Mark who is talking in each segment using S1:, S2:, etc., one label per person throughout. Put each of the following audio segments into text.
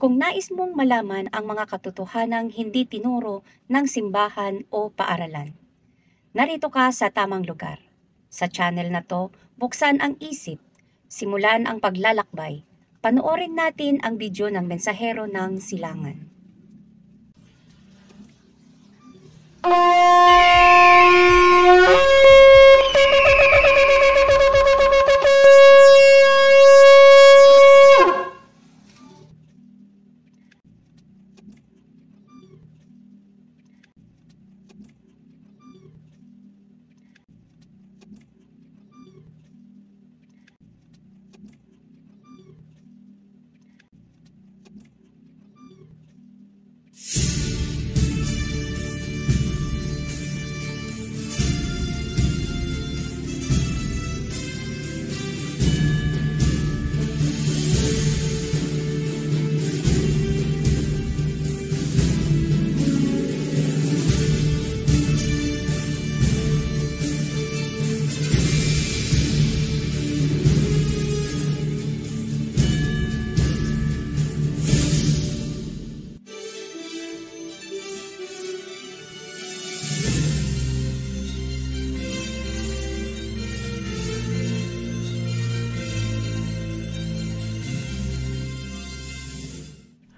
S1: Kung nais mong malaman ang mga katotohanang hindi tinuro ng simbahan o paaralan, narito ka sa tamang lugar. Sa channel na to, buksan ang isip, simulan ang paglalakbay, panoorin natin ang video ng mensahero ng silangan.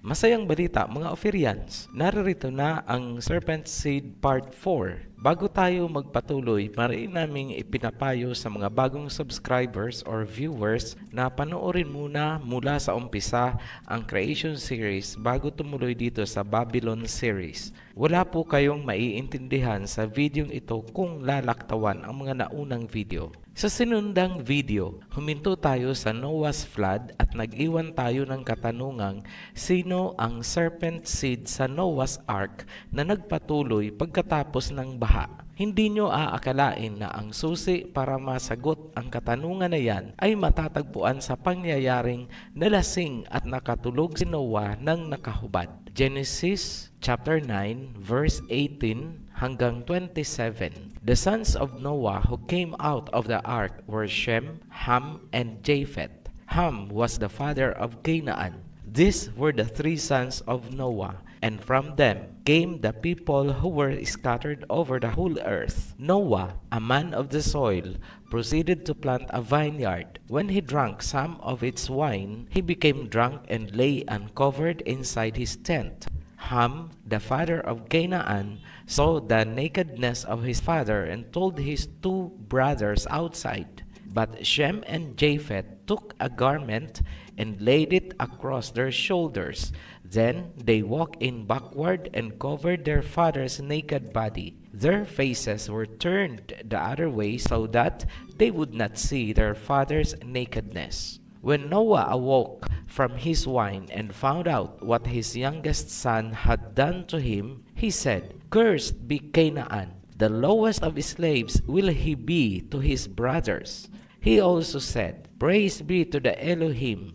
S2: Masayang balita mga Ophirians, naririto na ang Serpent Seed Part 4. Bago tayo magpatuloy, mariin naming ipinapayo sa mga bagong subscribers or viewers na panoorin muna mula sa umpisa ang Creation Series bago tumuloy dito sa Babylon Series. Wala po kayong maiintindihan sa videong ito kung lalaktawan ang mga naunang video. Sa sinundang video, huminto tayo sa Noah's Flood at nag-iwan tayo ng katanungang sino ang serpent seed sa Noah's Ark na nagpatuloy pagkatapos ng baha. Hindi nyo aakalain na ang susi para masagot ang katanungan na yan ay matatagpuan sa pangyayaring nalasing at nakatulog si Noah ng nakahubad. Genesis chapter 9 verse 18 hanggang 27. The sons of Noah who came out of the ark were Shem, Ham, and Japheth. Ham was the father of Canaan. These were the three sons of Noah, and from them came the people who were scattered over the whole earth. Noah, a man of the soil, proceeded to plant a vineyard. When he drank some of its wine, he became drunk and lay uncovered inside his tent. Ham, the father of Canaan, saw the nakedness of his father and told his two brothers outside. But Shem and Japheth took a garment and laid it across their shoulders. Then they walked in backward and covered their father's naked body. Their faces were turned the other way so that they would not see their father's nakedness. When Noah awoke from his wine and found out what his youngest son had done to him, he said, "Cursed be Canaan, the lowest of slaves will he be to his brothers." He also said, "Praise be to the Elohim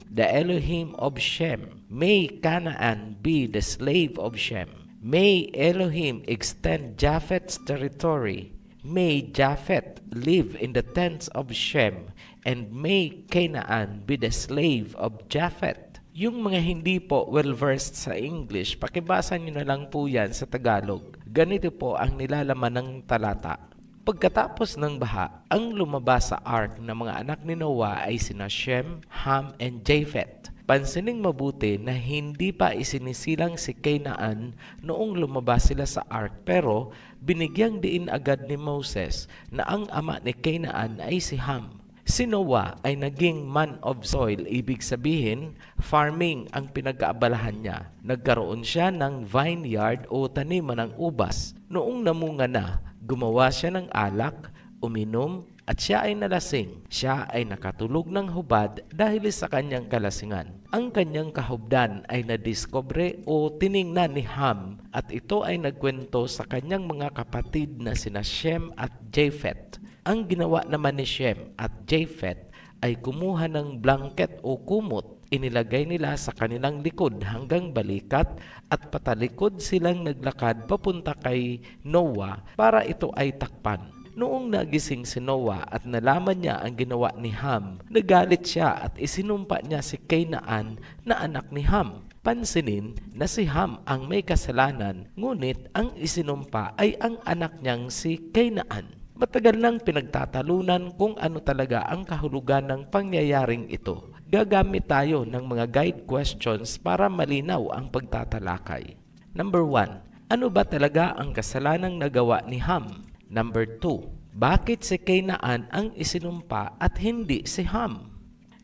S2: of Shem. May Canaan be the slave of Shem. May Elohim extend Japheth's territory. May Japheth live in the tents of Shem, and may Canaan be the slave of Japheth." Yung mga hindi po well-versed sa English, pakibasa nyo na lang po yan sa Tagalog. Ganito po ang nilalaman ng talata. Pagkatapos ng baha, ang lumabas sa ark ng mga anak ni Noah ay sina Shem, Ham, and Japheth. Pansining mabuti na hindi pa isinisilang si Canaan noong lumabas sila sa ark, pero binigyang diin agad ni Moses na ang ama ni Canaan ay si Ham. Si Noah ay naging man of soil, ibig sabihin, farming ang pinag-aabalahan niya. Nagkaroon siya ng vineyard o taniman ng ubas. Noong namunga na, gumawa siya ng alak, uminom, at siya ay nalasing. Siya ay nakatulog ng hubad dahil sa kanyang kalasingan. Ang kanyang kahubdan ay nadiskubre o tiningnan ni Ham at ito ay nagkwento sa kanyang mga kapatid na sina Shem at Japheth. Ang ginawa naman ni Shem at Japheth ay kumuha ng blanket o kumot. Inilagay nila sa kanilang likod hanggang balikat at patalikod silang naglakad papunta kay Noah para ito ay takpan. Noong nagising si Noah at nalaman niya ang ginawa ni Ham, nagalit siya at isinumpa niya si Canaan na anak ni Ham. Pansinin na si Ham ang may kasalanan, ngunit ang isinumpa ay ang anak niyang si Canaan. Matagal nang pinagtatalunan kung ano talaga ang kahulugan ng pangyayaring ito. Gagamit tayo ng mga guide questions para malinaw ang pagtatalakay. Number 1. Ano ba talaga ang kasalanang nagawa ni Ham? Number 2. Bakit si Canaan ang isinumpa at hindi si Ham?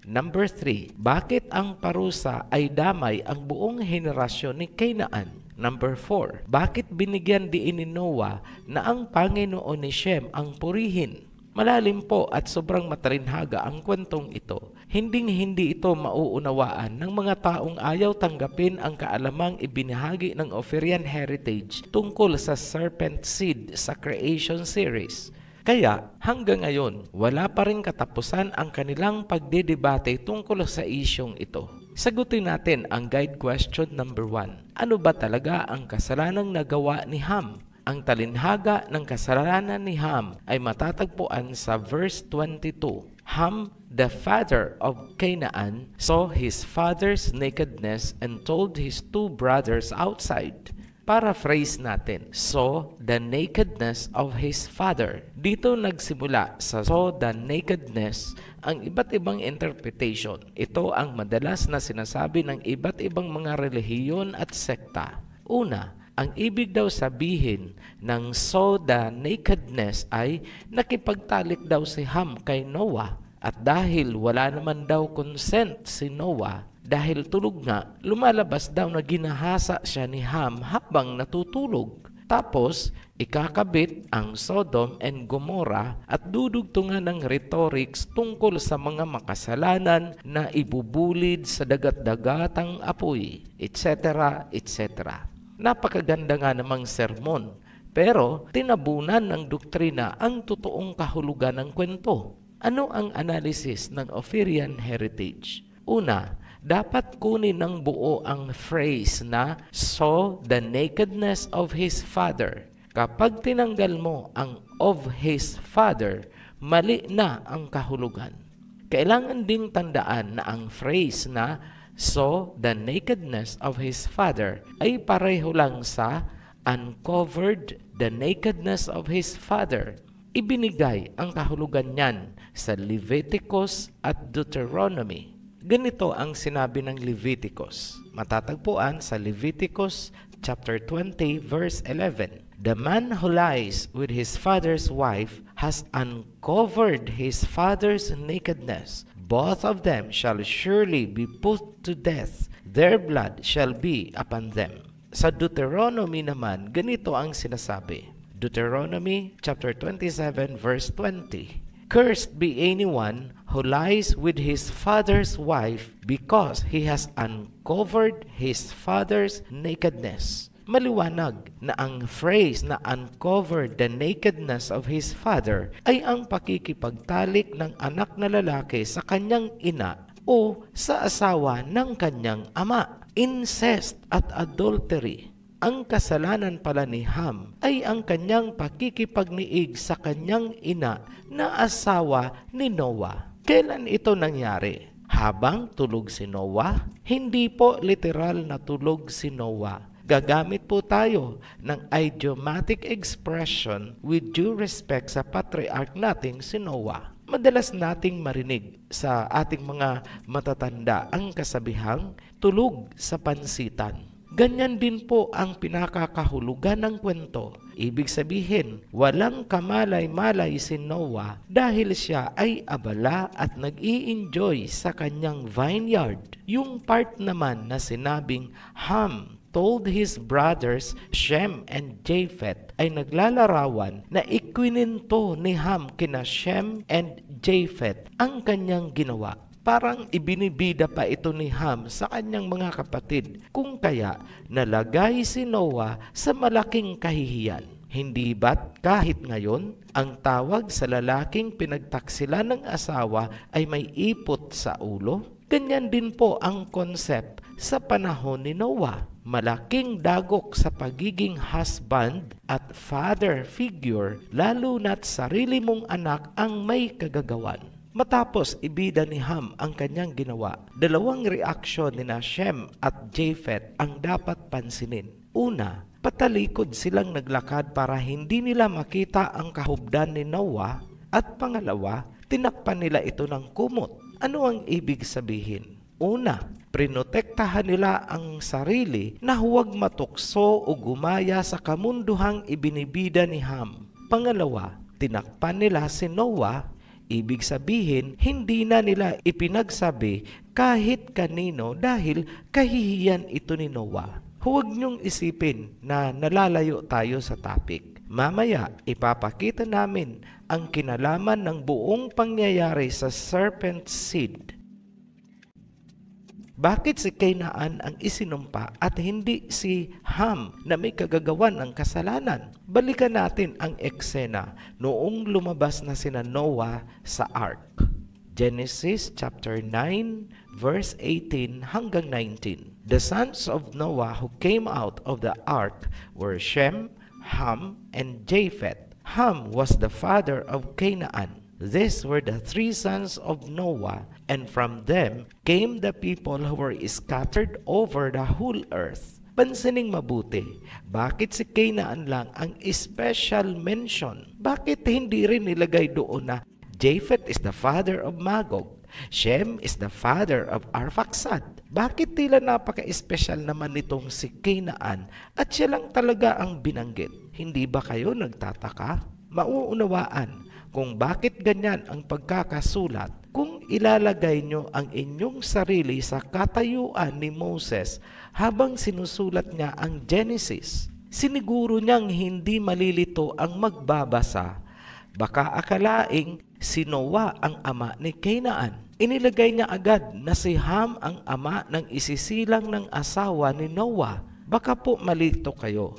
S2: Number 3. Bakit ang parusa ay damay ang buong henerasyon ni Canaan? Number 4. Bakit binigyan diin ni Noah na ang Panginoon ni Shem ang purihin? Malalim po at sobrang matalinhaga ang kwentong ito. Hindi ito mauunawaan ng mga taong ayaw tanggapin ang kaalamang ibinahagi ng Ophirian Heritage tungkol sa Serpent Seed sa Creation Series. Kaya hanggang ngayon, wala pa rin katapusan ang kanilang pagdedebate tungkol sa isyong ito. Sagutin natin ang guide question number 1. Ano ba talaga ang kasalanang nagawa ni Ham? Ang talinhaga ng kasalanan ni Ham ay matatagpuan sa verse 22. Ham, the father of Canaan, saw his father's nakedness and told his 2 brothers outside. Paraphrase natin, saw the nakedness of his father. Dito nagsimula sa saw the nakedness ang iba't ibang interpretation. Ito ang madalas na sinasabi ng iba't ibang mga relihiyon at sekta. Una, ang ibig daw sabihin ng saw the nakedness ay nakipagtalik daw si Ham kay Noah. At dahil wala naman daw consent si Noah, dahil tulog nga, lumalabas daw na ginahasa siya ni Ham habang natutulog. Tapos, ikakabit ang Sodom and Gomorrah at dudugtungan ng rhetorics tungkol sa mga makasalanan na ibubulid sa dagat-dagatang apoy, etc. etc. Napakaganda nga namang sermon, pero tinabunan ng doktrina ang totoong kahulugan ng kwento. Ano ang analysis ng Ophirian Heritage? Una, dapat kunin ng buo ang phrase na saw the nakedness of his father. Kapag tinanggal mo ang of his father, mali na ang kahulugan. Kailangan ding tandaan na ang phrase na saw the nakedness of his father ay pareho lang sa uncovered the nakedness of his father. Ibinigay ang kahulugan niyan sa Leviticus at Deuteronomy. Ganito ang sinabi ng Leviticus. Matatagpuan sa Leviticus chapter 20 verse 11. The man who lies with his father's wife has uncovered his father's nakedness. Both of them shall surely be put to death. Their blood shall be upon them. Sa Deuteronomy naman, ganito ang sinasabi. Deuteronomy chapter 27 verse 20. Cursed be anyone who lies with his father's wife because he has uncovered his father's nakedness. Maliwanag na ang phrase na uncovered the nakedness of his father ay ang pakikipagtalik ng anak na lalaki sa kanyang ina o sa asawa ng kanyang ama. Incest at adultery. Ang kasalanan pala ni Ham ay ang kanyang pakikipagniig sa kanyang ina na asawa ni Noah. Kailan ito nangyari? Habang tulog si Noah? Hindi po literal na tulog si Noah. Gagamit po tayo ng idiomatic expression with due respect sa patriarch nating si Noah. Madalas nating marinig sa ating mga matatanda ang kasabihang tulog sa pansitan. Ganyan din po ang pinakakahulugan ng kwento. Ibig sabihin, walang kamalay-malay si Noah dahil siya ay abala at nag-i-enjoy sa kanyang vineyard. Yung part naman na sinabing Ham told his brothers Shem and Japheth ay naglalarawan na ikwininto ni Ham kina Shem and Japheth ang kanyang ginawa. Parang ibinibida pa ito ni Ham sa kanyang mga kapatid, kung kaya nalagay si Noah sa malaking kahihiyan. Hindi ba't kahit ngayon, ang tawag sa lalaking pinagtaksilan ng asawa ay may ipot sa ulo? Ganyan din po ang concept sa panahon ni Noah. Malaking dagok sa pagiging husband at father figure, lalo na't sarili mong anak ang may kagagawan. Matapos ibida ni Ham ang kanyang ginawa, dalawang reaksyon ni Shem at Japheth ang dapat pansinin. Una, patalikod silang naglakad para hindi nila makita ang kahubdan ni Noah, at pangalawa, tinakpan nila ito ng kumot. Ano ang ibig sabihin? Una, prinotektahan nila ang sarili na huwag matukso o gumaya sa kamunduhang ibinibida ni Ham. Pangalawa, tinakpan nila si Noah. Ibig sabihin, hindi na nila ipinagsabi kahit kanino dahil kahihiyan ito ni Noah. Huwag niyong isipin na nalalayo tayo sa topic. Mamaya, ipapakita namin ang kinalaman ng buong pangyayari sa serpent seed. Bakit si Canaan ang isinumpa at hindi si Ham na may kagagawan ng kasalanan? Balikan natin ang eksena noong lumabas na sina Noah sa ark. Genesis chapter 9 verse 18 hanggang 19. The sons of Noah who came out of the ark were Shem, Ham, and Japheth. Ham was the father of Canaan. These were the three sons of Noah, and from them came the people who were scattered over the whole earth. Pansining mabuti, bakit si Canaan lang ang special mention? Bakit hindi rin nilagay doon na Japheth is the father of Magog, Shem is the father of Arphaxad? Bakit tila napaka-espesyal naman nitong si Canaan at siya lang talaga ang binanggit? Hindi ba kayo nagtataka? Mauunawaan kung bakit ganyan ang pagkakasulat kung ilalagay nyo ang inyong sarili sa katayuan ni Moses habang sinusulat niya ang Genesis. Siniguro niyang hindi malilito ang magbabasa. Baka akalaing si Noah ang ama ni Canaan. Inilagay niya agad na si Ham ang ama ng isisilang ng asawa ni Noah. Baka po malito kayo.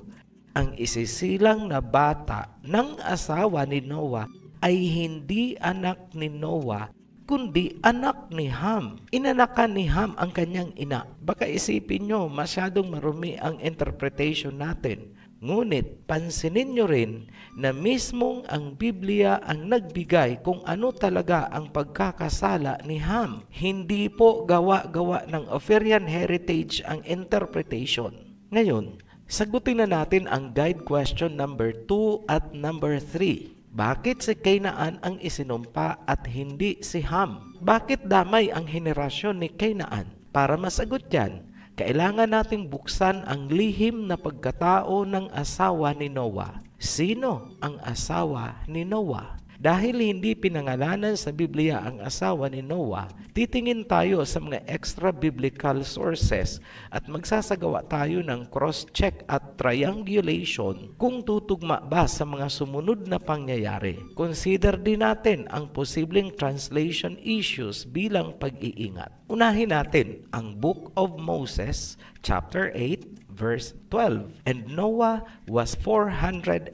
S2: Ang isisilang na bata ng asawa ni Noah ay hindi anak ni Noah, kundi anak ni Ham. Inanakan ni Ham ang kanyang ina. Baka isipin nyo, masyadong marumi ang interpretation natin. Ngunit, pansinin nyo rin na mismong ang Biblia ang nagbigay kung ano talaga ang pagkakasala ni Ham. Hindi po gawa-gawa ng Ophirian heritage ang interpretation. Ngayon, sagutin na natin ang guide question number 2 at number 3. Bakit si Canaan ang isinumpa at hindi si Ham? Bakit damay ang henerasyon ni Canaan? Para masagot yan, kailangan nating buksan ang lihim na pagkatao ng asawa ni Noah. Sino ang asawa ni Noah? Dahil hindi pinangalanan sa Biblia ang asawa ni Noah, titingin tayo sa mga extra biblical sources at magsasagawa tayo ng cross-check at triangulation kung tutugma ba sa mga sumunod na pangyayari. Consider din natin ang posibleng translation issues bilang pag-iingat. Unahin natin ang Book of Moses, chapter 8, verse 12. And Noah was 450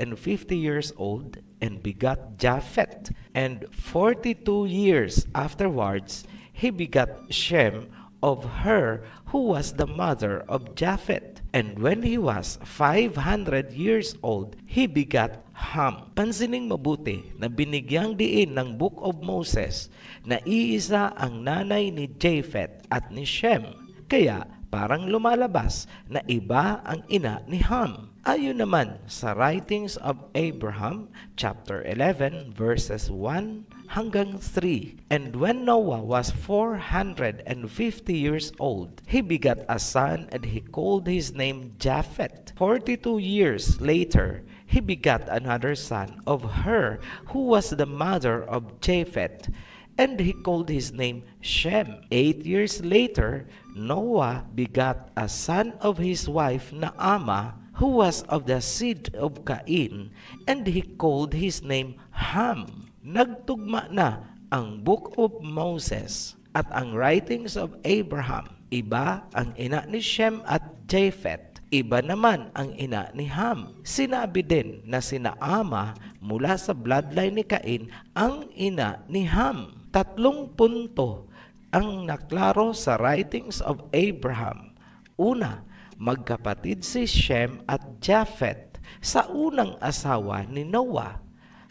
S2: years old and begot Japheth. And 42 years afterwards, he begot Shem of her who was the mother of Japheth. And when he was 500 years old, he begot Ham. Pansining mabuti na binigyang diin ng Book of Moses na iisa ang nanay ni Japheth at ni Shem. Kaya parang lumalabas na iba ang ina ni Ham. Ayon naman sa writings of Abraham, chapter 11, verses 1 hanggang 3. And when Noah was 450 years old, he begot a son and he called his name Japheth. 42 years later, he begot another son of her who was the mother of Japheth, and he called his name Shem. 8 years later, Noah begot a son of his wife Naamah, who was of the seed of Cain, and he called his name Ham. Nagtugma na ang Book of Moses at ang writings of Abraham. Iba ang ina ni Shem at Japheth. Iba naman ang ina ni Ham. Sinabi din na si Naamah mula sa bloodline ni Cain ang ina ni Ham. 3 punto ang naklaro sa writings of Abraham Una, magkapatid si Shem at Japheth sa unang asawa ni Noah.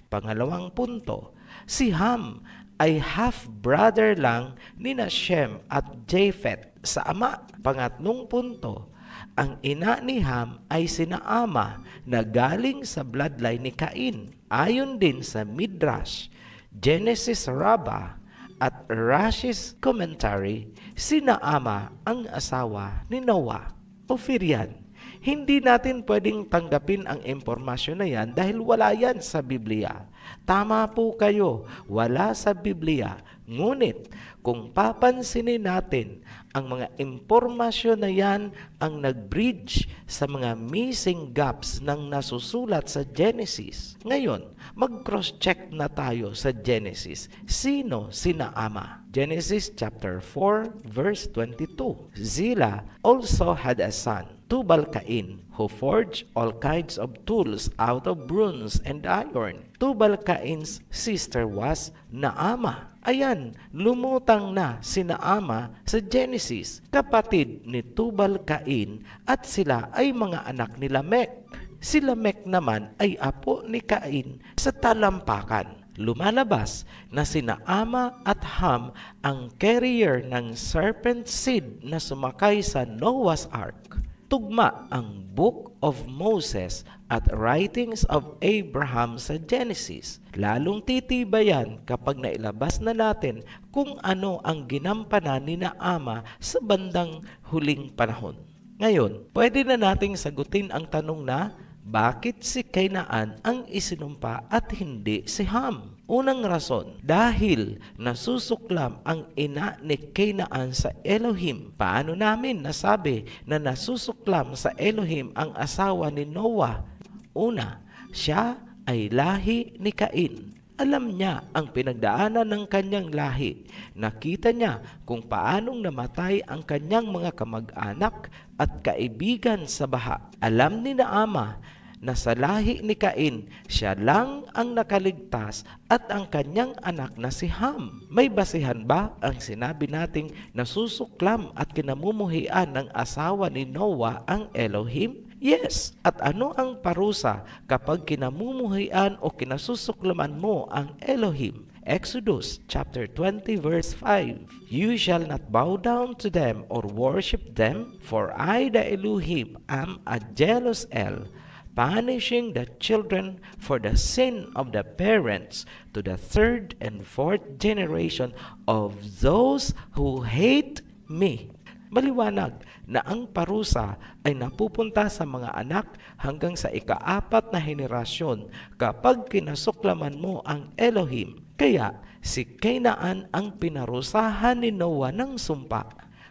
S2: Pangalawang punto, si Ham ay half-brother lang nina Shem at Japheth sa ama. Pangatlong punto, ang ina ni Ham ay sina Ama na galing sa bloodline ni Cain. Ayon din sa Midrash, Genesis Rabbah at Rashi's commentary, sina Ama ang asawa ni Noah. Ofirian, hindi natin pwedeng tanggapin ang impormasyon na yan dahil wala yan sa Biblia. Tama po kayo, wala sa Biblia. Ngunit kung papansinin natin, ang mga impormasyon na yan ang nag-bridge sa mga missing gaps ng nasusulat sa Genesis. Ngayon, mag-cross-check na tayo sa Genesis. Sino sina Ama? Genesis chapter 4 verse 22. Zillah also had a son, Tubal-Cain, who forged all kinds of tools out of bronze and iron. Tubal-Cain's sister was Naamah. Ayan, lumutang na si Naamah sa Genesis, kapatid ni Tubal-Cain, at sila ay mga anak ni Lamech. Si Lamech naman ay apo ni Cain sa talampakan. Lumalabas na si Naamah at Ham ang carrier ng serpent seed na sumakay sa Noah's Ark. Tugma ang Book of Moses at Writings of Abraham sa Genesis. Lalong titibayan kapag nailabas na natin kung ano ang ginampanan ni Naamah sa bandang huling panahon. Ngayon, pwede na nating sagutin ang tanong na, bakit si Kainaan ang isinumpa at hindi si Ham? Unang rason, dahil nasusuklam ang ina ni Kainaan sa Elohim. Paano namin nasabi na nasusuklam sa Elohim ang asawa ni Noah? Una, siya ay lahi ni Cain. Alam niya ang pinagdaanan ng kanyang lahi. Nakita niya kung paanong namatay ang kanyang mga kamag-anak at kaibigan sa baha. Alam ni Naamah na sa lahi ni Cain, siya lang ang nakaligtas at ang kanyang anak na si Ham. May basihan ba ang sinabi nating nasusuklam at kinamumuhian ng asawa ni Noah ang Elohim? Yes. At ano ang parusa kapag kinamumuhian o kinasusuklaman mo ang Elohim? Exodus chapter 20 verse 5. You shall not bow down to them or worship them, for I the Elohim am a jealous El, punishing the children for the sin of the parents to the third and fourth generation of those who hate me. Maliwanag na ang parusa ay napupunta sa mga anak hanggang sa ika-4 na henerasyon kapag kinasuklaman mo ang Elohim. Kaya si Kainaan ang pinarusahan ni Noah ng sumpa.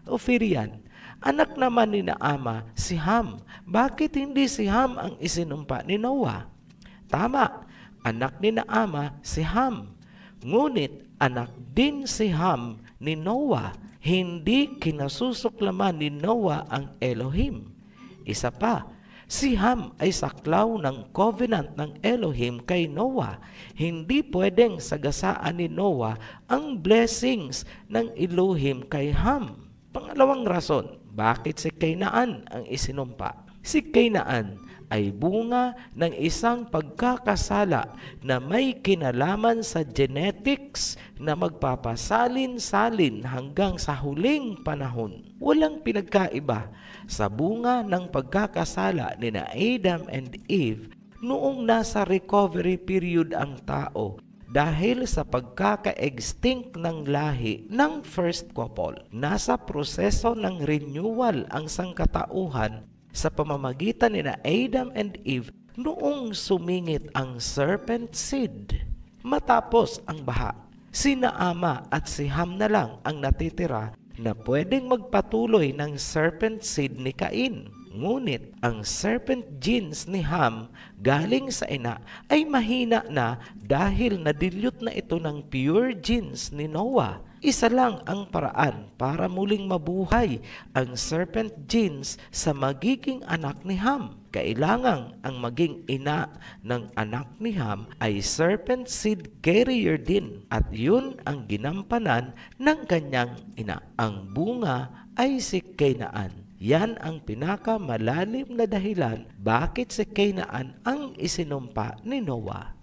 S2: Ofirian, anak naman ni Naamah si Ham. Bakit hindi si Ham ang isinumpa ni Noah? Tama, anak ni Naamah si Ham. Ngunit anak din si Ham ni Noah. Hindi kinasusuklaman ni Noah ang Elohim. Isa pa, si Ham ay saklaw ng covenant ng Elohim kay Noah. Hindi pwedeng sagasaan ni Noah ang blessings ng Elohim kay Ham. Pangalawang rason, bakit si Kainaan ang isinumpa? Si Kainaan ay bunga ng isang pagkakasala na may kinalaman sa genetics na magpapasalin-salin hanggang sa huling panahon. Walang pinagkaiba sa bunga ng pagkakasala ni na Adam and Eve noong nasa recovery period ang tao dahil sa pagkaka-extinct ng lahi ng first couple. Nasa proseso ng renewal ang sangkatauhan sa pamamagitan ni na Adam and Eve noong sumingit ang serpent seed. Matapos ang baha, si Naamah at si Ham na lang ang natitira na pwedeng magpatuloy ng serpent seed ni Cain. Ngunit ang serpent genes ni Ham galing sa ina ay mahina na dahil nadilute na ito ng pure genes ni Noah. Isa lang ang paraan para muling mabuhay ang serpent genes sa magiging anak ni Ham. Kailangang ang maging ina ng anak ni Ham ay serpent seed carrier din, at yun ang ginampanan ng kanyang ina. Ang bunga ay si Kainaan. Yan ang pinakamalalim na dahilan bakit si Canaan ang isinumpa ni Noah.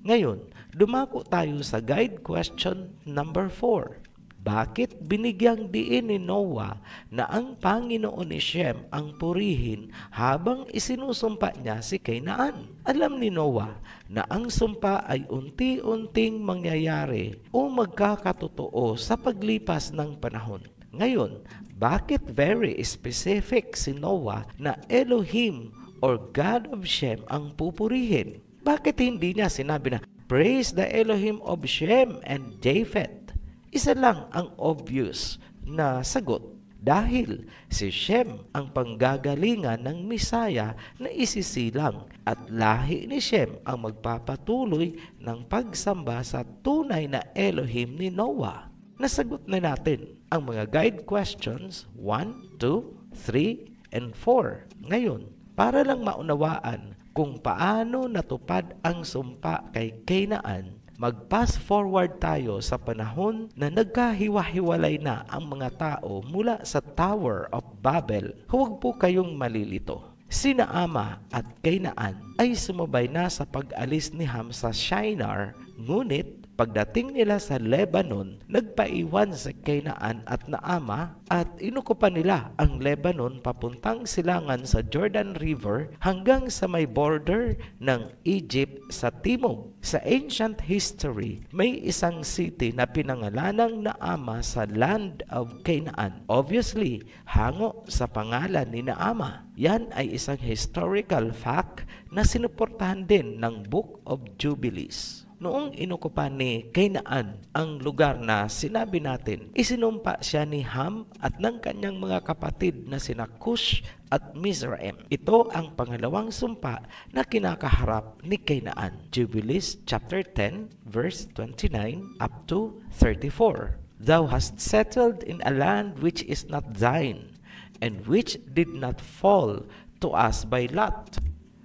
S2: Ngayon, dumako tayo sa guide question number 4. Bakit binigyang diin ni Noah na ang Panginoon ni Shem ang purihin habang isinusumpa niya si Canaan? Alam ni Noah na ang sumpa ay unti-unting mangyayari o magkakatotoo sa paglipas ng panahon. Ngayon, bakit very specific si Noah na Elohim or God of Shem ang pupurihin? Bakit hindi niya sinabi na, praise the Elohim of Shem and Japheth? Isa lang ang obvious na sagot. Dahil si Shem ang panggagalingan ng Misaya na isisilang at lahi ni Shem ang magpapatuloy ng pagsamba sa tunay na Elohim ni Noah. Nasagot na natin ang mga guide questions 1, 2, 3, and 4. Ngayon, para lang maunawaan kung paano natupad ang sumpa kay Canaan, mag-pass forward tayo sa panahon na nagkahiwa-hiwalay na ang mga tao mula sa Tower of Babel. Huwag po kayong malilito. Sina Ama at Canaan ay sumabay na sa pag-alis ni Ham sa Shinar, ngunit pagdating nila sa Lebanon, nagpaiwan si Canaan at Naama at inukupan nila ang Lebanon papuntang silangan sa Jordan River hanggang sa may border ng Egypt sa timog. Sa ancient history, may isang city na pinangalanang Naama sa land of Canaan. Obviously, hango sa pangalan ni Naama. Yan ay isang historical fact na sinuportahan din ng Book of Jubilees. Noong inukupan ni Canaan ang lugar na sinabi natin, isinumpa siya ni Ham at ng kanyang mga kapatid na sina Cush at Mizraim. Ito ang pangalawang sumpa na kinakaharap ni Canaan. Jubilees chapter 10 verse 29 up to 34. Thou hast settled in a land which is not thine, and which did not fall to us by lot.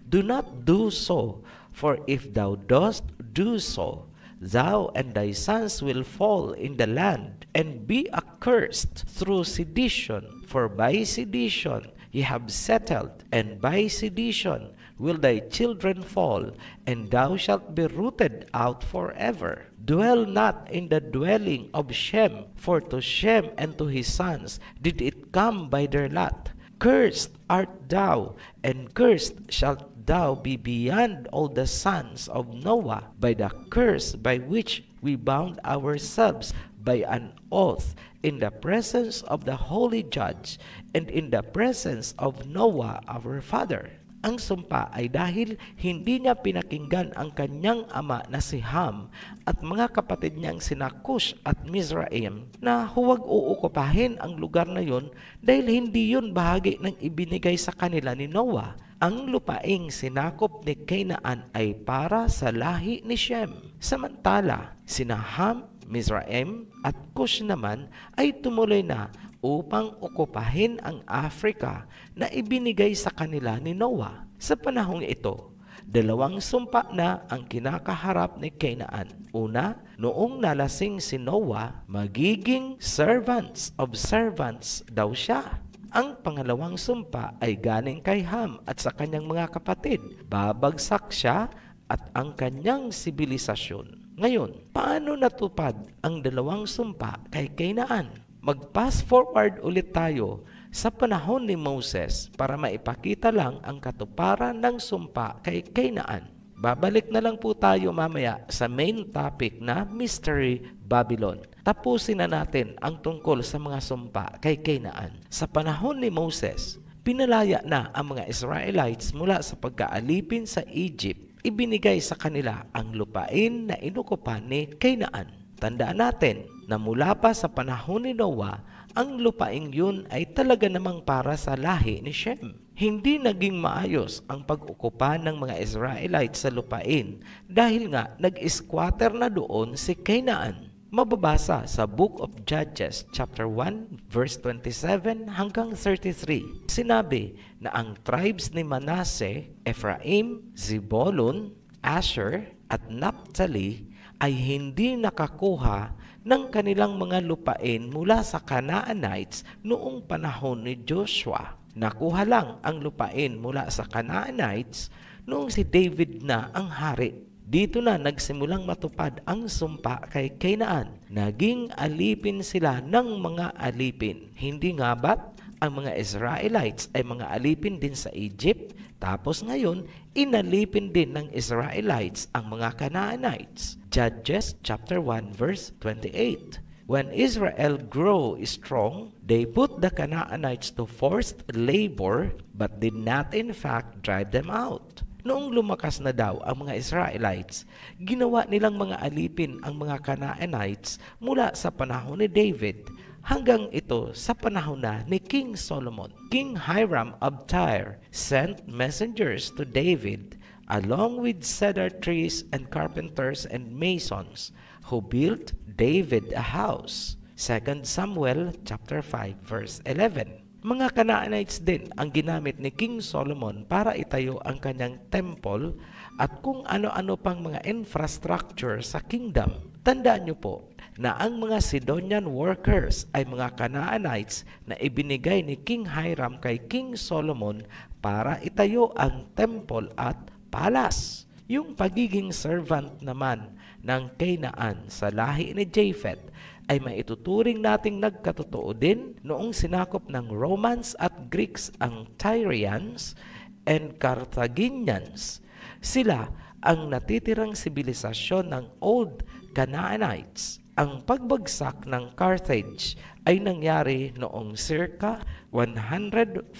S2: Do not do so, for if thou dost do so, thou and thy sons will fall in the land, and be accursed through sedition. For by sedition ye have settled, and by sedition will thy children fall, and thou shalt be rooted out forever. Dwell not in the dwelling of Shem, for to Shem and to his sons did it come by their lot. Cursed art thou, and cursed shalt thou be beyond all the sons of Noah by the curse by which we bound ourselves by an oath in the presence of the holy judge and in the presence of Noah our father. Ang sumpa ay dahil hindi niya pinakinggan ang kanyang ama na si Ham at mga kapatid niyang sina Cush at Mizraim na huwag uukupahin ang lugar na yon dahil hindi yun bahagi ng ibinigay sa kanila ni Noah. Ang lupaing sinakop ni Canaan ay para sa lahi ni Shem. Samantala, sina Ham, Mizraim at Cush naman ay tumuloy na upang okupahin ang Africa na ibinigay sa kanila ni Noah. Sa panahong ito, dalawang sumpa na ang kinakaharap ni Canaan. Una, noong nalasing si Noah, magiging servants of servants daw siya. Ang pangalawang sumpa ay galing kay Ham at sa kanyang mga kapatid. Babagsak siya at ang kanyang sibilisasyon. Ngayon, paano natupad ang dalawang sumpa kay Canaan? Mag-pass forward ulit tayo sa panahon ni Moses para maipakita lang ang katuparan ng sumpa kay Canaan. Babalik na lang po tayo mamaya sa main topic na Mystery Babylon. Tapusin na natin ang tungkol sa mga sumpa kay Canaan. Sa panahon ni Moses, pinalaya na ang mga Israelites mula sa pagkaalipin sa Egypt. Ibinigay sa kanila ang lupain na inukupan ni Canaan. Tandaan natin na mula pa sa panahon ni Noah, ang lupaing yun ay talaga namang para sa lahi ni Shem. Hindi naging maayos ang pag-ukupa ng mga Israelites sa lupain dahil nga nag-squatter na doon si Canaan. Mababasa sa Book of Judges chapter 1 verse 27 hanggang 33. Sinabi na ang tribes ni Manasseh, Ephraim, Zebulun, Asher at Naphtali ay hindi nakakuha ng kanilang mga lupain mula sa Canaanites noong panahon ni Joshua. Nakuha lang ang lupain mula sa Canaanites noong si David na ang hari. Dito na nagsimulang matupad ang sumpa kay Canaan. Naging alipin sila ng mga alipin. Hindi nga ba't ang mga Israelites ay mga alipin din sa Egypt? Tapos ngayon, inalipin din ng Israelites ang mga Canaanites. Judges chapter 1 verse 28. When Israel grew strong, they put the Canaanites to forced labor but did not in fact drive them out. Noong lumakas na daw ang mga Israelites, ginawa nilang mga alipin ang mga Canaanites mula sa panahon ni David hanggang ito sa panahon na ni King Solomon. King Hiram of Tyre sent messengers to David along with cedar trees and carpenters and masons who built David a house. 2 Samuel chapter 5 verse 11. Mga Canaanites din ang ginamit ni King Solomon para itayo ang kanyang temple at kung ano-ano pang mga infrastructure sa kingdom. Tandaan niyo po na ang mga Sidonian workers ay mga Canaanites na ibinigay ni King Hiram kay King Solomon para itayo ang temple at palace. Yung pagiging servant naman ng Canaan sa lahi ni Japheth ay maituturing nating nagkatotoo din noong sinakop ng Romans at Greeks ang Tyrians and Carthaginians. Sila ang natitirang sibilisasyon ng Old Canaanites. Ang pagbagsak ng Carthage ay nangyari noong circa 149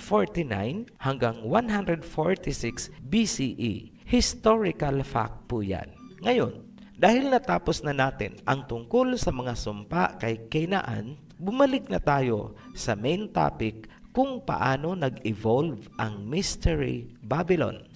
S2: hanggang 146 BCE. Historical fact po yan. Ngayon, dahil natapos na natin ang tungkol sa mga sumpa kay Canaan, bumalik na tayo sa main topic kung paano nag-evolve ang Mystery Babylon.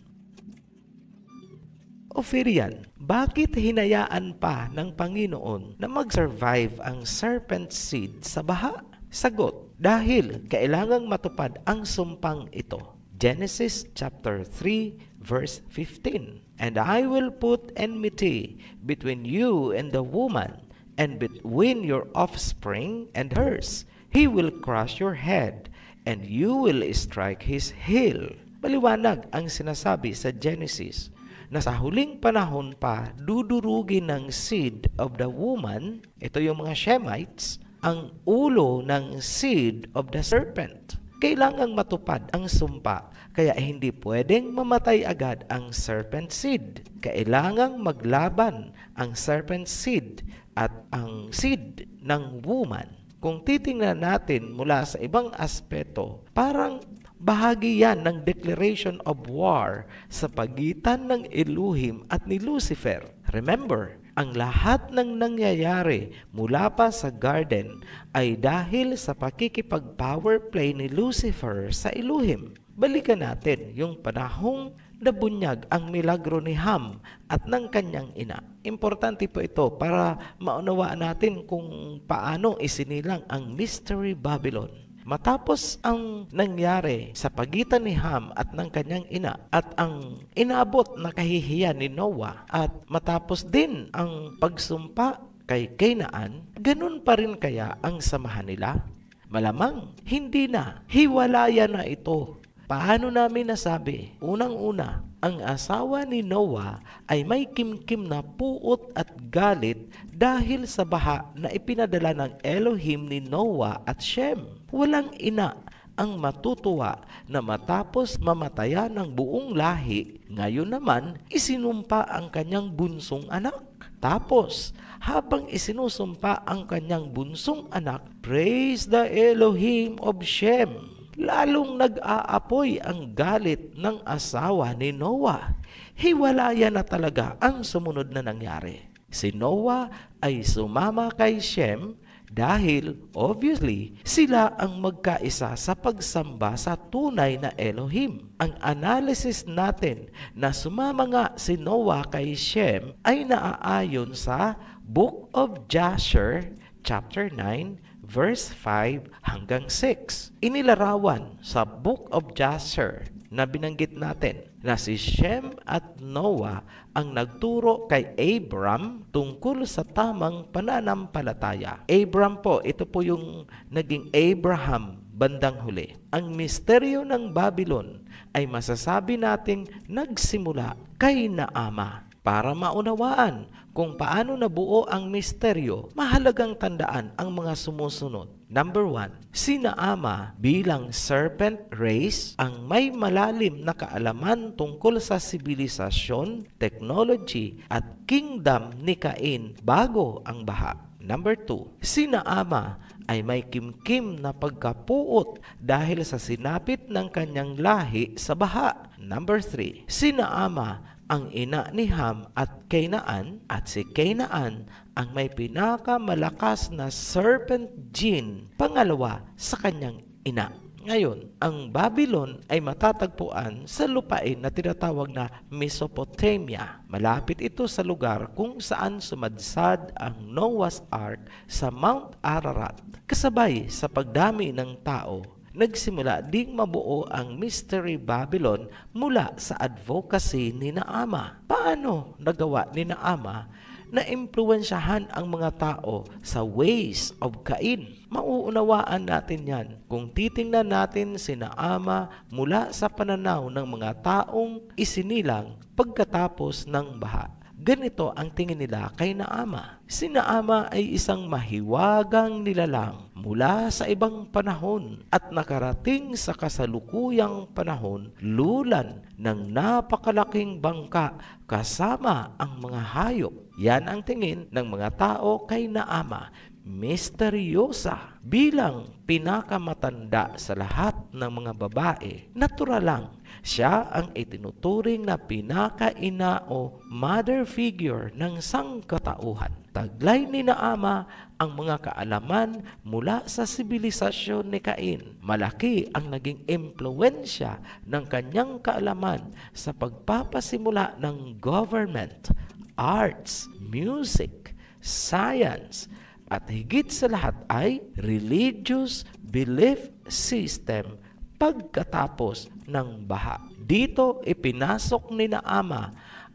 S2: Ophirian, bakit hinayaan pa ng Panginoon na mag-survive ang serpent seed sa baha? Sagot, dahil kailangang matupad ang sumpang ito. Genesis chapter 3 verse 15. And I will put enmity between you and the woman, and between your offspring and hers. He will crush your head, and you will strike his heel. Maliwanag ang sinasabi sa Genesis na sa huling panahon pa dudurugin ng seed of the woman, ito yung mga Shemites, ang ulo ng seed of the serpent. Kailangang matupad ang sumpa, kaya hindi pwedeng mamatay agad ang serpent seed. Kailangang maglaban ang serpent seed at ang seed ng woman. Kung titingnan natin mula sa ibang aspeto, parang bahagi yan ng declaration of war sa pagitan ng Elohim at ni Lucifer. Remember, ang lahat ng nangyayari mula pa sa garden ay dahil sa pakikipag-power play ni Lucifer sa Elohim. Balikan natin yung panahong nabunyag ang milagro ni Ham at ng kanyang ina. Importante po ito para maunawaan natin kung paano isinilang ang Mystery Babylon. Matapos ang nangyari sa pagitan ni Ham at ng kanyang ina at ang inabot na kahihiyan ni Noah at matapos din ang pagsumpa kay Canaan, ganun pa rin kaya ang samahan nila? Malamang, hindi na. Hiwalayan na ito. Paano namin nasabi? Unang-una, ang asawa ni Noah ay may kimkim na puot at galit dahil sa baha na ipinadala ng Elohim ni Noah at Shem. Walang ina ang matutuwa na matapos mamatayan ng buong lahi, ngayon naman isinumpa ang kanyang bunsong anak. Tapos, habang isinusumpa ang kanyang bunsong anak, praise the Elohim of Shem. Lalong nag-aapoy ang galit ng asawa ni Noah. Hiwalayan na talaga ang sumunod na nangyari. Si Noah ay sumama kay Shem dahil, obviously, sila ang magkaisa sa pagsamba sa tunay na Elohim. Ang analysis natin na sumama nga si Noah kay Shem ay naaayon sa Book of Jasher, chapter 9, verse 5 hanggang 6. Inilarawan sa Book of Jasher na binanggit natin na si Shem at Noah ang nagturo kay Abram tungkol sa tamang pananampalataya. Abram po, ito po yung naging Abraham bandang huli. Ang misteryo ng Babylon ay masasabi nating nagsimula kay Naama. Para maunawaan kung paano nabuo ang misteryo, mahalagang tandaan ang mga sumusunod. Number 1, si Naama bilang serpent race ang may malalim na kaalaman tungkol sa sibilisasyon, technology at kingdom ni Cain bago ang baha. Number 2, si Naama ay may kimkim na pagkapuot dahil sa sinapit ng kanyang lahi sa baha. Number 3, si Naama ang ina ni Ham at Kainaan, at si Kainaan ang may pinakamalakas na serpent gene, pangalawa sa kanyang ina. Ngayon, ang Babylon ay matatagpuan sa lupain na tinatawag na Mesopotamia. Malapit ito sa lugar kung saan sumadsad ang Noah's Ark sa Mount Ararat. Kasabay sa pagdami ng tao, nagsimula ding mabuo ang Mystery Babylon mula sa advocacy ni Naama. Paano nagawa ni Naama na impluwensyahan ang mga tao sa ways of Cain? Mauunawaan natin yan kung titingnan natin si Naama mula sa pananaw ng mga taong isinilang pagkatapos ng baha. Ganito ang tingin nila kay Naama. Si Naama ay isang mahiwagang nilalang mula sa ibang panahon at nakarating sa kasalukuyang panahon lulan ng napakalaking bangka kasama ang mga hayop. Yan ang tingin ng mga tao kay Naama. Misteryosa bilang pinakamatanda sa lahat ng mga babae. Natural lang, siya ang itinuturing na pinakaina o mother figure ng sangkatauhan. Taglay ni Naama ang mga kaalaman mula sa sibilisasyon ni Cain. Malaki ang naging impluwensya ng kanyang kaalaman sa pagpapasimula ng government, arts, music, science, at higit sa lahat ay religious belief system pagkatapos ng baha. Dito ipinasok ni Naama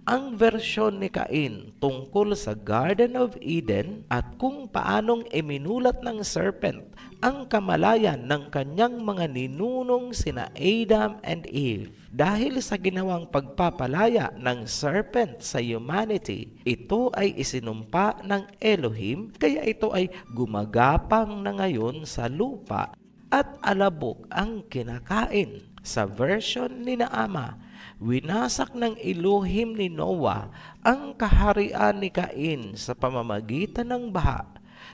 S2: ang versyon ni Cain tungkol sa Garden of Eden at kung paanong iminulat ng serpent ang kamalayan ng kanyang mga ninunong sina Adam and Eve. Dahil sa ginawang pagpapalaya ng serpent sa humanity, ito ay isinumpa ng Elohim, kaya ito ay gumagapang na ngayon sa lupa at alabok ang kinakain. Sa version ni Naama, winasak ng Elohim ni Noah ang kaharian ni Cain sa pamamagitan ng baha.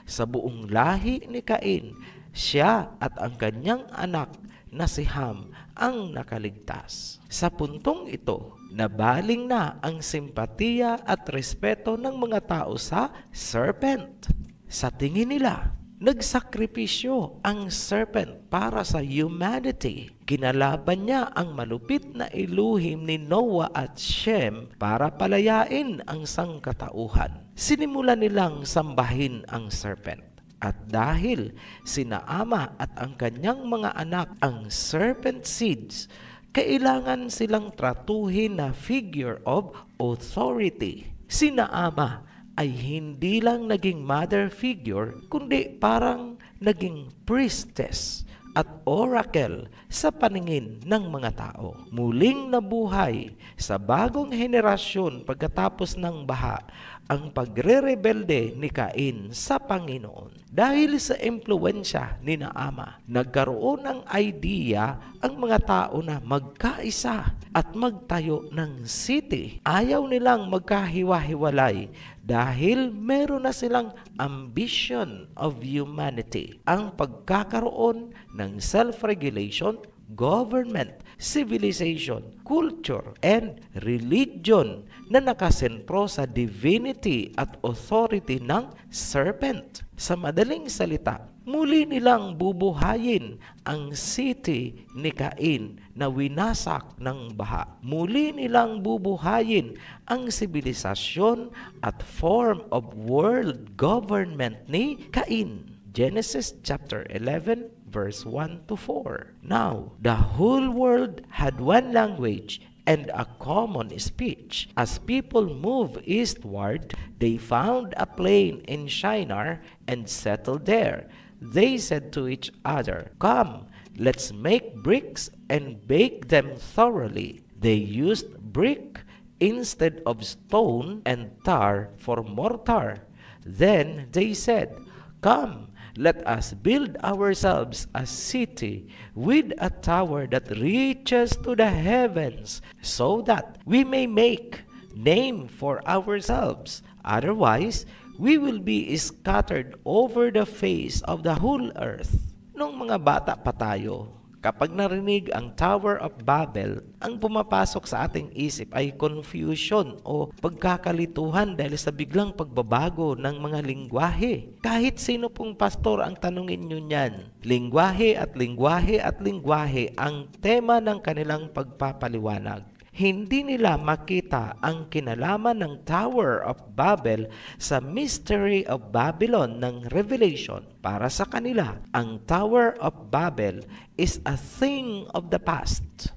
S2: Sa buong lahi ni Cain, siya at ang kanyang anak na si Ham ang nakaligtas. Sa puntong ito, nabaling na ang simpatiya at respeto ng mga tao sa serpent. Sa tingin nila, nagsakripisyo ang serpent para sa humanity. Kinalaban niya ang malupit na Elohim ni Noah at Shem para palayain ang sangkatauhan. Sinimulan nilang sambahin ang serpent. At dahil si Naama at ang kanyang mga anak ang serpent seeds, kailangan silang tratuhin na figure of authority. Si Naama ay hindi lang naging mother figure, kundi parang naging priestess at oracle sa paningin ng mga tao. Muling nabuhay sa bagong henerasyon pagkatapos ng baha ang pagre-rebelde ni Cain sa Panginoon. Dahil sa impluwensya ni Naama, nagkaroon ng idea ang mga tao na magkaisa at magtayo ng city. Ayaw nilang magkahiwa-hiwalay dahil meron na silang ambition of humanity. Ang pagkakaroon ng self-regulation, government, civilization, culture, and religion na nakasentro sa divinity at authority ng serpent. Sa madaling salita, muli nilang bubuhayin ang city ni Cain na winasak ng baha. Muli nilang bubuhayin ang sibilisasyon at form of world government ni Cain. Genesis chapter 11 verse 1 to 4. Now, the whole world had one language and a common speech. As people moved eastward, they found a plain in Shinar and settled there. They said to each other, "Come, let's make bricks and bake them thoroughly." They used brick instead of stone and tar for mortar. Then they said, "Come, let us build ourselves a city with a tower that reaches to the heavens, so that we may make name for ourselves. Otherwise, we will be scattered over the face of the whole earth." Nung mga bata pa tayo, kapag narinig ang Tower of Babel, ang pumapasok sa ating isip ay confusion o pagkakalituhan dahil sa biglang pagbabago ng mga lingwahe. Kahit sino pong pastor ang tanungin nyo niyan, lingwahe at lingwahe at lingwahe ang tema ng kanilang pagpapaliwanag. Hindi nila makita ang kinalaman ng Tower of Babel sa Mystery of Babylon ng Revelation. Para sa kanila, ang Tower of Babel is a thing of the past.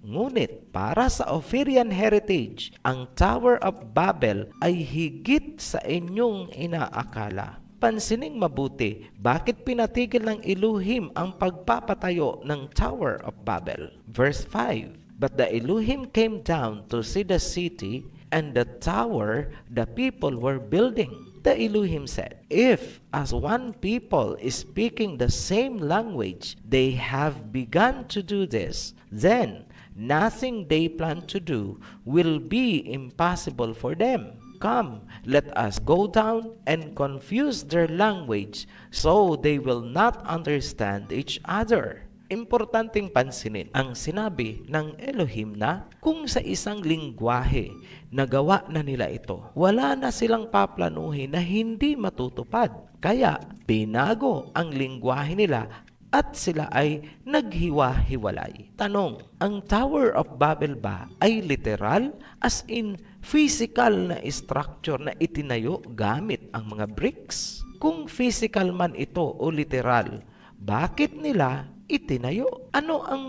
S2: Ngunit para sa Ophirian heritage, ang Tower of Babel ay higit sa inyong inaakala. Pansining mabuti, bakit pinatigil ng Elohim ang pagpapatayo ng Tower of Babel? Verse 5, "But the Elohim came down to see the city and the tower the people were building. The Elohim said, if as one people is speaking the same language, they have begun to do this, then nothing they plan to do will be impossible for them. Come, let us go down and confuse their language so they will not understand each other." Importanteng pansinin ang sinabi ng Elohim na kung sa isang lingwahe nagawa na nila ito, wala na silang paplanuhin na hindi matutupad. Kaya binago ang lingwahe nila at sila ay naghiwa-hiwalay. Tanong, ang Tower of Babel ba ay literal as in physical na structure na itinayo gamit ang mga bricks? Kung physical man ito o literal, bakit nila itinayo? Ano ang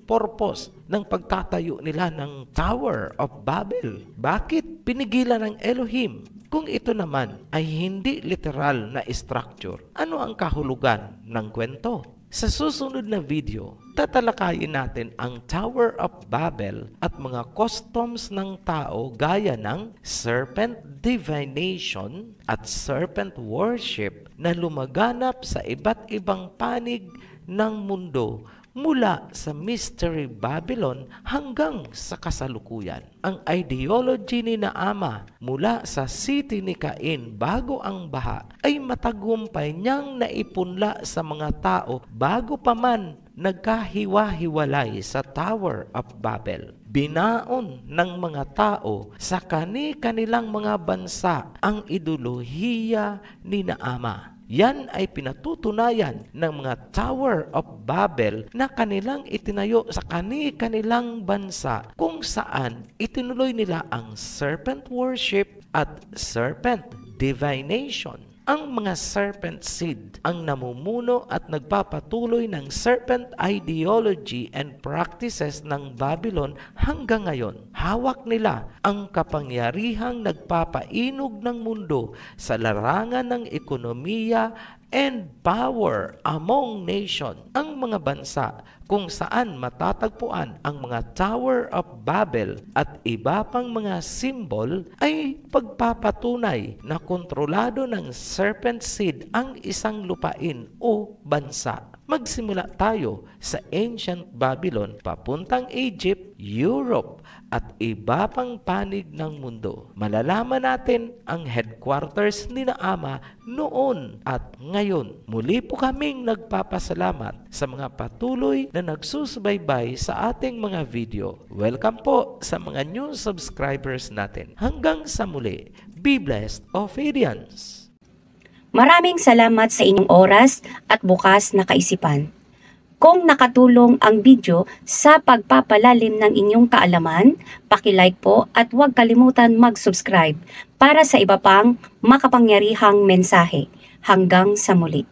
S2: purpose ng pagtatayo nila ng Tower of Babel? Bakit pinigilan ng Elohim? Kung ito naman ay hindi literal na structure, ano ang kahulugan ng kwento? Sa susunod na video, tatalakayin natin ang Tower of Babel at mga customs ng tao gaya ng serpent divination at serpent worship na lumaganap sa iba't ibang panig ng mundo mula sa Mystery Babylon hanggang sa kasalukuyan. Ang ideology ni Naama mula sa city ni Cain bago ang baha ay matagumpay niyang naipunla sa mga tao bago pa man nagkahiwa-hiwalay sa Tower of Babel. Binaon ng mga tao sa kani-kanilang mga bansa ang ideolohiya ni Naama. Yan ay pinatutunayan ng mga Tower of Babel na kanilang itinayo sa kani-kanilang bansa kung saan itinuloy nila ang serpent worship at serpent divination. Ang mga serpent seed ang namumuno at nagpapatuloy ng serpent ideology and practices ng Babylon hanggang ngayon. Hawak nila ang kapangyarihang nagpapainog ng mundo sa larangan ng ekonomiya and power among nation. Ang mga bansa kung saan matatagpuan ang mga Tower of Babel at iba pang mga symbol ay pagpapatunay na kontrolado ng serpent seed ang isang lupain o bansa. Magsimula tayo sa ancient Babylon papuntang Egypt, Europe at iba pang panig ng mundo. Malalaman natin ang headquarters ni Naama noon at ngayon. Muli po kaming nagpapasalamat sa mga patuloy na nagsusubaybay sa ating mga video. Welcome po sa mga new subscribers natin. Hanggang sa muli, be blessed, Ophirians!
S1: Maraming salamat sa inyong oras at bukas na kaisipan. Kung nakatulong ang video sa pagpapalalim ng inyong kaalaman, paki-like po at huwag kalimutan mag-subscribe para sa iba pang makapangyarihang mensahe. Hanggang sa muli.